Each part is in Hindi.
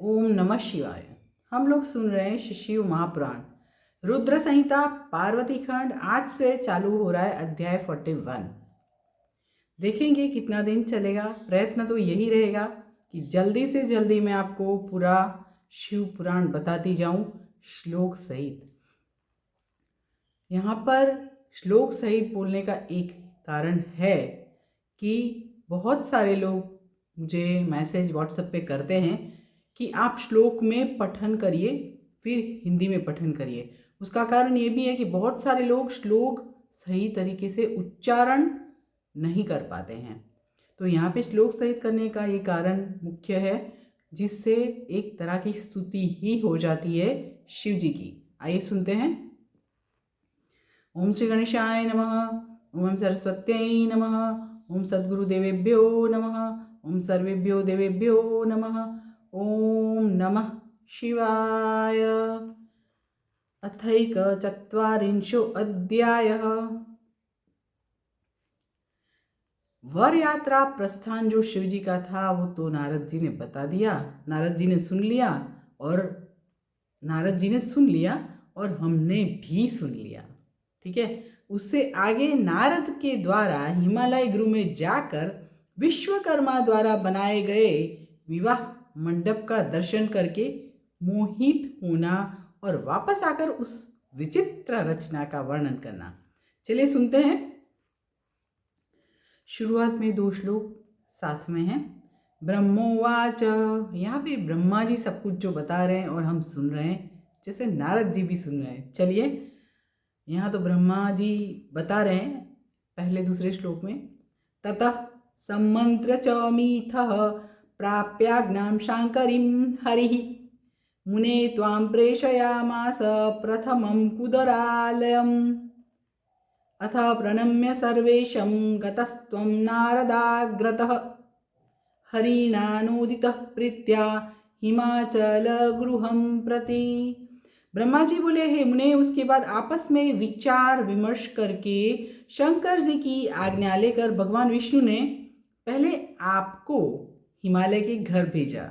ओम नमः शिवाय। हम लोग सुन रहे हैं शिव महापुराण रुद्र संहिता पार्वती खंड। आज से चालू हो रहा है अध्याय 41। देखेंगे कितना दिन चलेगा। प्रयत्न तो यही रहेगा कि जल्दी से जल्दी मैं आपको पूरा शिव पुराण बताती जाऊं श्लोक सहित। यहाँ पर श्लोक सहित बोलने का एक कारण है कि बहुत सारे लोग मुझे मैसेज व्हाट्सएप पे करते हैं कि आप श्लोक में पठन करिए फिर हिंदी में पठन करिए। उसका कारण ये भी है कि बहुत सारे लोग श्लोक सही तरीके से उच्चारण नहीं कर पाते हैं, तो यहाँ पे श्लोक सहित करने का ये कारण मुख्य है, जिससे एक तरह की स्तुति ही हो जाती है शिव जी की। आइए सुनते हैं। ओम श्री गणेशाय नमः। ओम सरस्वत्यै नमः। ओम सद्गुरुदेवेभ्यो नमः। ओम सर्वेभ्यो देवेभ्यो नमः। ओम नमः शिवाय। अथैकचत्वारिंशो अध्यायः। वर यात्रा प्रस्थान जो शिव जी का था वो तो नारद जी ने बता दिया, नारद जी ने सुन लिया और हमने भी सुन लिया। ठीक है, उससे आगे नारद के द्वारा हिमालय गुरु में जाकर विश्वकर्मा द्वारा बनाए गए विवाह मंडप का दर्शन करके मोहित होना और वापस आकर उस विचित्र रचना का वर्णन करना। चलिए सुनते हैं। शुरुआत में 2 श्लोक साथ में हैं। ब्रह्मोवाच, यहाँ पे ब्रह्मा जी सब कुछ जो बता रहे हैं और हम सुन रहे हैं, जैसे नारद जी भी सुन रहे हैं। चलिए, यहाँ तो ब्रह्मा जी बता रहे हैं पहले दूसरे श्लोक में। ततः सम्मंत्र च मीथः प्राप्याज्ञां शांकरीं हरिः मुने त्वां प्रेषयामास प्रथमं कुदरालयम् अथ प्रणम्य सर्वेशं गतस्त्वं नारदाग्रतः हरिणानोदितः प्रीत्या हिमाचलगृहं प्रति। ब्रह्मा जी बोले, हे मुने, उसके बाद आपस में विचार विमर्श करके शंकर जी की आज्ञा लेकर भगवान विष्णु ने पहले आपको हिमालय के घर भेजा।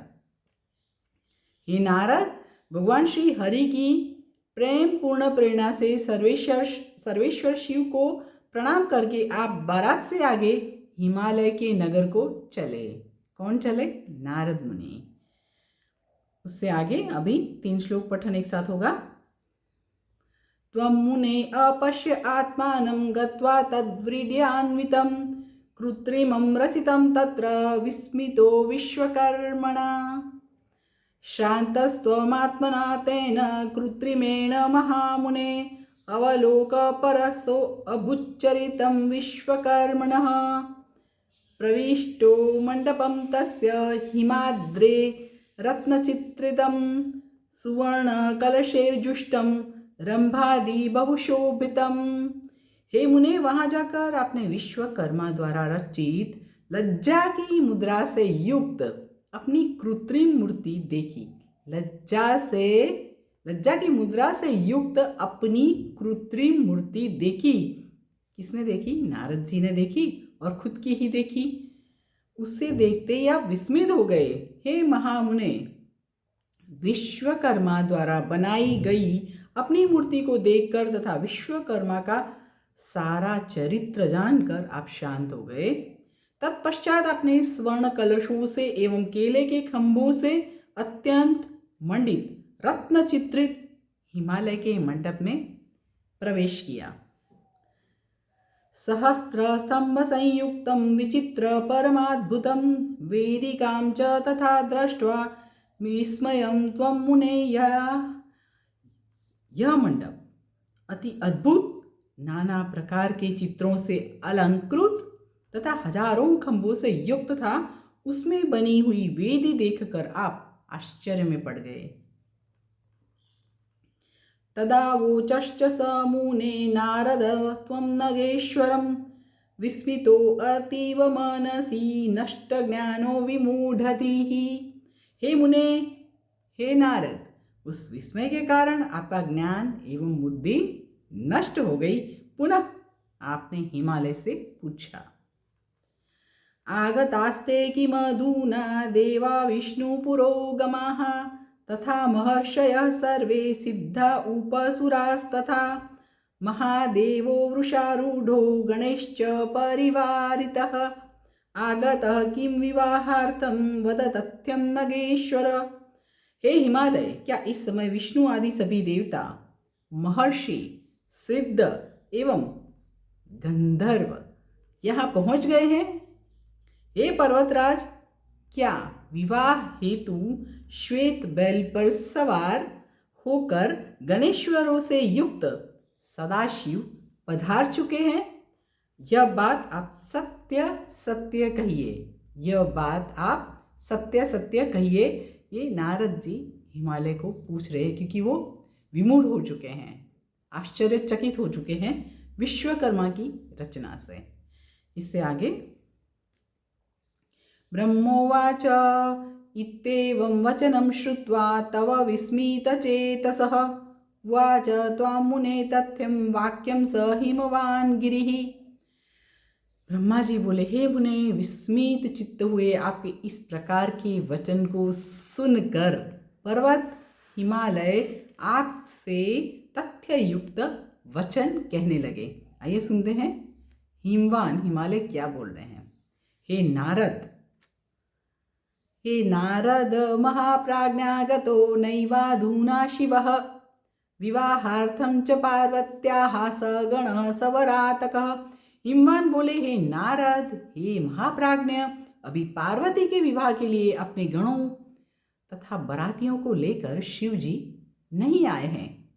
हे नारद, भगवान श्री हरि की प्रेम पूर्ण प्रेरणा से सर्वेश्वर शिव को प्रणाम करके आप बारात से आगे हिमालय के नगर को चले। कौन चले? नारद मुनि। उससे आगे अभी 3 श्लोक पठन एक साथ होगा। त्वं मुने अपश्य आत्मानं गत्वा तद्वीर्यान्वितं कृत्रिमं रचितं तत्र विस्मितो विश्वकर्मणा श्रान्तस्त्वमात्मना तेन कृत्रिमेण महामुने अवलोक परसो अभुच्चरितं विश्वकर्मणः प्रविष्टो मंडपं तस्य हिमाद्रे रत्नचित्रितं सुवर्णकलशैर्जुष्टं रंभादि बहुशोभितम्। हे मुने, वहां जाकर आपने विश्वकर्मा द्वारा रचित लज्जा की मुद्रा से युक्त अपनी कृत्रिम मूर्ति देखी। लज्जा की मुद्रा से युक्त अपनी कृत्रिम मूर्ति देखी। किसने देखी? नारद जी ने देखी और खुद की ही देखी। उससे देखते ही आप विस्मित हो गए। हे महामुने, विश्वकर्मा द्वारा बनाई गई अपनी मूर्ति को देखकर तथा विश्वकर्मा का सारा चरित्र जानकर आप शांत हो गए। तत्पश्चात आपने स्वर्ण कलशों से एवं केले के खंभों से अत्यंत मंडित रत्न चित्रित हिमालय के मंडप में प्रवेश किया। सहस्र स्तंभ संयुक्तं विचित्र परमाद्भुतं वेदिकां च तथा दृष्ट्वा विस्मयं त्वं मुने। यह मंडप अति अद्भुत नाना प्रकार के चित्रों से अलंकृत तथा हजारों खंभों से युक्त था। उसमें बनी हुई वेदी देखकर आप आश्चर्य में पड़ गए। तदा वोचश्च स मुने नारद त्वं नगेश्वरं विस्मितो अतीव मनसि नष्ट ज्ञानो विमूढ़तिः। हे मुने, हे नारद, उस विस्मय के कारण आपका ज्ञान एवं बुद्धि नष्ट हो गई। पुनः आपने हिमालय से पूछा। आगतास्ते किमधुना देवा विष्णुपुरोगमाः तथा महर्षयः सर्वे सिद्धा उपसुरास्तथा महादेवो वृषारूढो गणेश्च परिवारितः आगतः किं विवाहार्थं वद तथ्यं नगेश्वर। हे हिमालय, क्या इस समय विष्णु आदि सभी देवता, महर्षि, सिद्ध एवं गंधर्व यहाँ पहुंच गए हैं? हे पर्वतराज, क्या विवाह हेतु श्वेत बैल पर सवार होकर गणेश्वरों से युक्त सदाशिव पधार चुके हैं? यह बात आप सत्य सत्य कहिए, यह बात आप सत्य सत्य कहिए। ये नारद जी हिमालय को पूछ रहे हैं क्योंकि वो विमूढ़ हो चुके हैं, आश्चर्यचकित हो चुके हैं विश्वकर्मा की रचना से। इससे आगे ब्रह्मोवाच इत्येवं वचनं श्रुत्वा तव विस्मितचेतसः उवाच त्वां मुने तथ्यं वाक्यं स हिमवान् गिरिः। ब्रह्मा जी बोले, हे मुने, विस्मित चित्त हुए आपके इस प्रकार के वचन को सुनकर पर्वत हिमालय आपसे तथ्य युक्त वचन कहने लगे। आइए सुनते हैं हिमवान हिमालय क्या बोल रहे हैं। हे नारद महाप्राज्ञागतो नैवाधुना शिवः विवाहार्थं च पार्वत्याः सगणः सवरातकः। हिमवान बोले, हे नारद, हे महाप्राज्ञ, अभी पार्वती के विवाह के लिए अपने गणों तथा बरातियों को लेकर शिव जी नहीं आए हैं।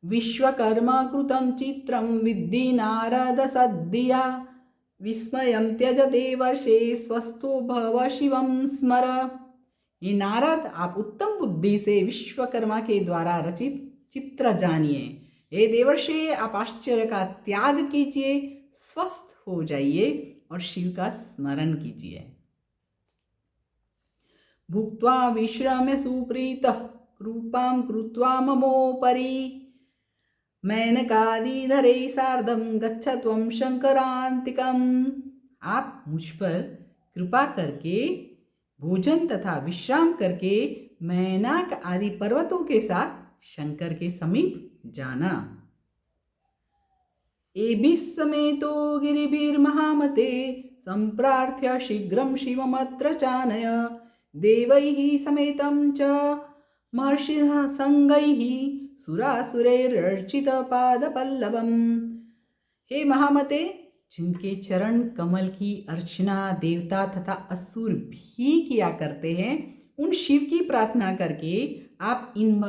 विश्वकर्मा कृतं चित्रं विद्धि नारद सद्दिया विस्मयं त्यज देवर्षे स्वस्थो भव शिवं स्मर। ये नारद, आप उत्तम बुद्धि से विश्वकर्मा के द्वारा रचित चित्र जानिए। हे देवर्षि, आप आश्चर्य का त्याग कीजिए, स्वस्थ हो जाइए और शिव का स्मरण कीजिए। भुक्त्वा विश्रम्य सुप्रीतः कृपां कृत्वा ममोपरि मेनकादिधरे सार्धं गच्छ त्वं शंकरान्तिकम्। आप मुझ पर कृपा करके भोजन तथा विश्राम करके मैनाक आदि पर्वतों के साथ शंकर के समीप जाना। एभिः समेतो गिरिभिर्महामते संप्रार्थ्य शीघ्रं शिवमत्र चानय देवैः समेतं च महर्षिः संगैः सुरासुरैरर्चित पादपल्लवम्। हे महामते, जिनके चरण कमल की अर्चना देवता तथा असुर भी किया करते हैं, उन शिव की प्रार्थना करके आप इन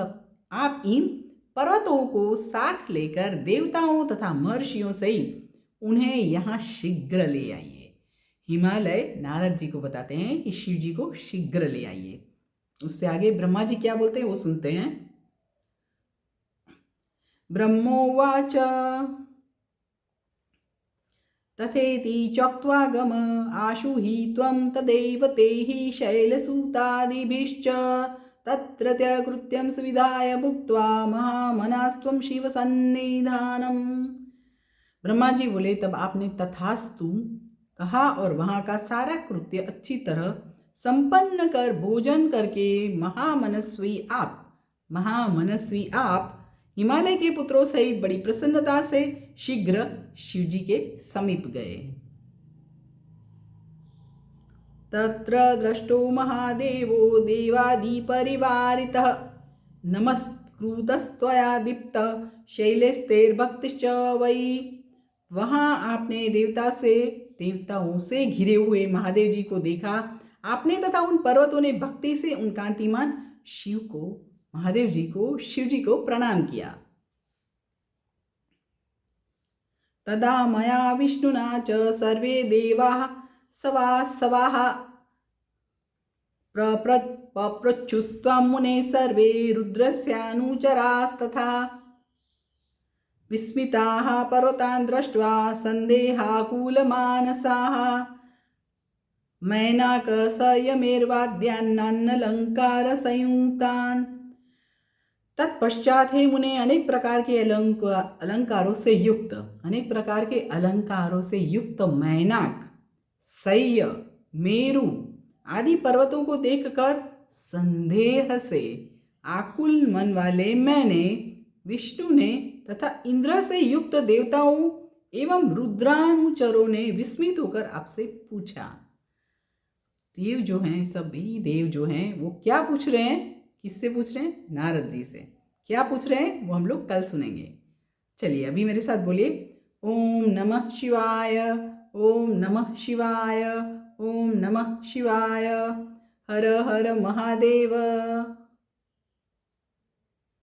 पर्वतों को साथ लेकर देवताओं तथा महर्षियों सहित उन्हें यहाँ शीघ्र ले आइए। हिमालय नारद जी को बताते हैं कि शिव जी को शीघ्र ले आइए। उससे आगे ब्रह्मा जी क्या बोलते हैं वो सुनते हैं। ब्रह्मोवाच तथेति चक्त्वागम आशु हि त्वं तदैव ते हि शैलसूतादिभिश्च तत्र कृत्यं सुविधाय भुक्त्वा महामनास्त्वं शिव सन्निधानम्। ब्रह्मा जी बोले, तब आपने तथास्तु कहा और वहाँ का सारा कृत्य अच्छी तरह संपन्न कर भोजन करके महामनस्वी आप हिमालय के पुत्रों सहित बड़ी प्रसन्नता से शीघ्र शिव जी के समीप गए। तत्र दृष्टो महादेवो देवादि परिवारितः नमस्कृतस्त्वया दीप्त शैलेस्तेर्भक्तिश्च वै। वहाँ आपने देवताओं से घिरे हुए महादेव जी को देखा। आपने तथा उन पर्वतों ने भक्ति से उन कांतिमान महादेव जी को शिव जी को प्रणाम किया। तदा मया विष्णुना च सर्वे देवाः सवाः पप्रच्छुस्त्वां मुने सर्वे रुद्रस्यानुचरास्तथा विस्मिताः पर्वतान् दृष्ट्वा सन्देहाकुलमानसाः मैनाक संयमेर्वाद्यान्नालंकार संयुक्तान्। तत्पश्चात हे मुने, अनेक प्रकार के अलंकारों से युक्त मैनाक सह्य, मेरु आदि पर्वतों को देखकर संदेह से आकुल मन वाले मैंने, विष्णु ने तथा इंद्र से युक्त देवताओं एवं रुद्रानुचरों ने विस्मित होकर आपसे पूछा। देव जो हैं, सभी देव जो हैं, वो क्या पूछ रहे हैं? किससे पूछ रहे हैं? नारद जी से। क्या पूछ रहे हैं वो हम लोग कल सुनेंगे। चलिए अभी मेरे साथ बोलिए, ओम नमः शिवाय, ओम नमः शिवाय, ओम नमः शिवाय, हर हर महादेव।